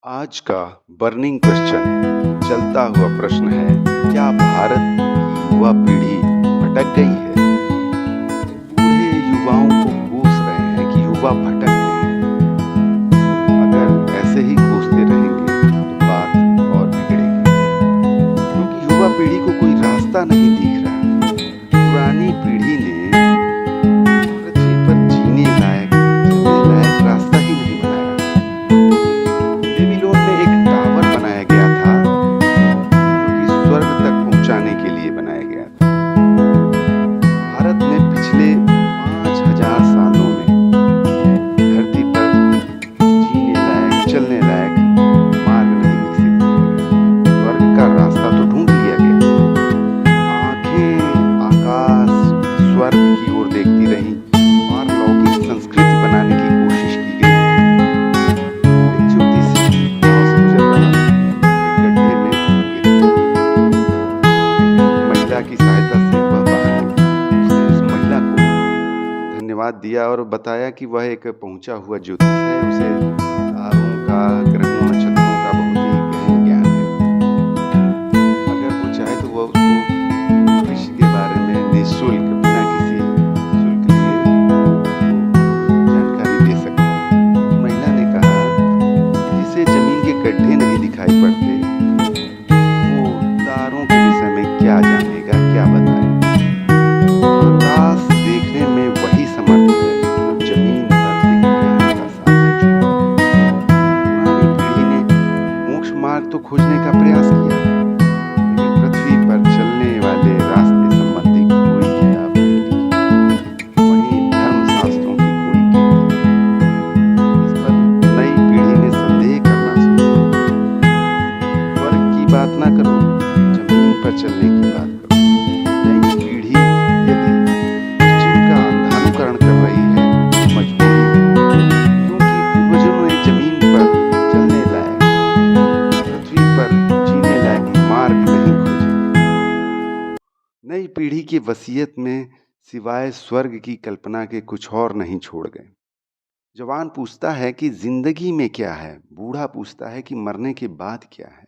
आज का burning question, चलता हुआ प्रश्न है, क्या भारत की युवा पीढ़ी भटक गई है? बूढ़े युवाओं को कोस रहे हैं कि युवा भटक गए हैं। अगर ऐसे ही कोसते रहेंगे तो बात और बिगड़ेगी, क्योंकि युवा पीढ़ी को कोई रास्ता नहीं दिख रहा। पुरानी पीढ़ी ने पृथ्वी पर जीने लायक, चलने लायक रास्ता ही नहीं बनाया। बेबीलोन में एक टावर बनाया गया था जो कि स्वर्ग तक पहुंचाने के लिए बनाया गया था। भारत ने पिछले 5000 सालों में धरती पर जीने लायक, चलने लायक मार्ग नहीं विकसित किया। स्वर्ग का रास्ता तो ढूंढ लिया गया, आंखें आकाश स्वर्ग की ओर देखती रही और लौकिक संस्कृति बनाने की कोशिश की गई। एक ज्योतिषी गांव से गुजर रहा था, एक गड्ढे में गिर गया। महिला की सहायता से वह बाहर निकला। उसने उस महिला को धन्यवाद दिया और बताया कि वह एक पहुंचा हुआ ज्योतिष है, उसे तारों का, ग्रहों, नक्षत्रों का बहुत ही गहन ज्ञान है। अगर वो चाहे तो वह उसको भविष्य के बारे में निःशुल्क, बिना किसी शुल्क लिए जानकारी दे सकता है। महिला ने कहा, जिसे जमीन के गड्ढे नहीं दिखाई पड़ते, वो तारों के विषय में क्या जानेगा, क्या बताएगा। आकाश देखने में वही समर्थ है जो जमीन पर विज्ञान का साधन चुने। पुरानी पीढ़ी ने मोक्ष मार्ग तो खोजने का प्रयास किया, लेकिन पृथ्वी पर चलने वाले रास्ते संबंधी कोई किताब नहीं लिखी। वहीं धर्मशास्त्रों की कोई गिनती नहीं। इस पर नई पीढ़ी ने संदेह करना शुरू किया। स्वर्ग की बात ना करो, जमीन पर चलने की बात करो। नई पीढ़ी यदि पश्चिम का अंधानुकरण कर रही है तो मजबूरी है, क्योंकि पूर्वजों ने जमीन पर चलने लायक, पृथ्वी पर जीने लायक मार्ग नहीं खोजे। नई पीढ़ी की वसीयत में सिवाय स्वर्ग की कल्पना के कुछ और नहीं छोड़ गए। जवान पूछता है कि जिंदगी में क्या है, बूढ़ा पूछता है कि मरने के बाद क्या है।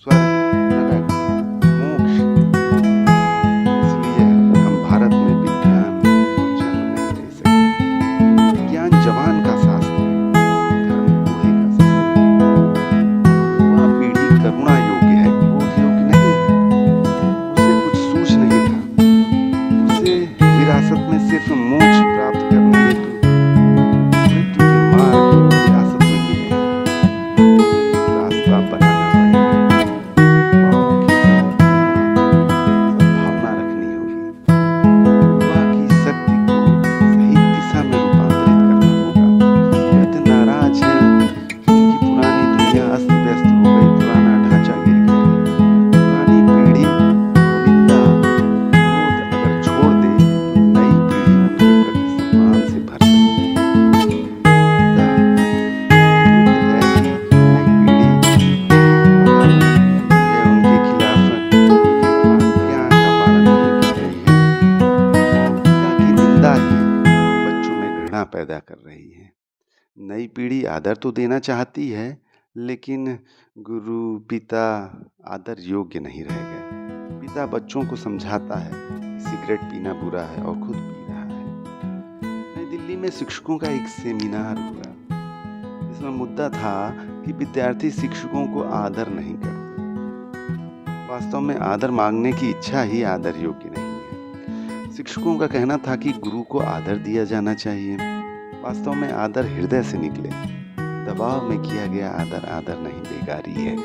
स्वर्ग, नरक, मोक्ष। इसलिए हम भारत में विज्ञान को जन्म नहीं दे सकते। विज्ञान जवान का शास्त्र है, धर्म बूढ़े का शास्त्र है। युवा पीढ़ी करुणा योग्य है, क्रोध योग्य नहीं है। उसे कुछ सूझ नहीं था। उसे विरासत में सिर्फ मोक्ष प्राप्त करने हेतु मृत्यु के मार्ग विरासत में मिले हैं। रास्ता बनाना पड़ेगा और सद्भावना रखनी होगी। युवा की शक्ति को सही दिशा में रूपांतरित करना होगा। वृद्ध नाराज हैं कि उनकी पुरानी दुनिया अस्त व्यस्त हो गई, पुराना ढांचा गिर गया है। पुरानी पीढ़ी निंदा, क्रोध अगर छोड़ दे तो नई पीढ़ी उनके प्रति सम्मान से भर सकती है। है कि नई पीढ़ी अगर यह उनके खिलाफ आज्ञा का पालन नहीं कर रही है, पिता की निंदा ही बच्चों में घृणा पैदा कर रही है। नई पीढ़ी आदर तो देना चाहती है, लेकिन गुरु, पिता आदर योग्य नहीं रह गए। पिता बच्चों को समझाता है कि सिगरेट पीना बुरा है और खुद पी रहा है। नई दिल्ली में शिक्षकों का एक सेमिनार हुआ, इसमें मुद्दा था कि विद्यार्थी शिक्षकों को आदर नहीं करते। वास्तव में आदर मांगने की इच्छा ही आदर योग्य नहीं है। शिक्षकों का कहना था कि गुरु को आदर दिया जाना चाहिए। वास्तव में आदर हृदय से निकले। दबाव में किया गया आदर आदर नहीं, बेगारी है।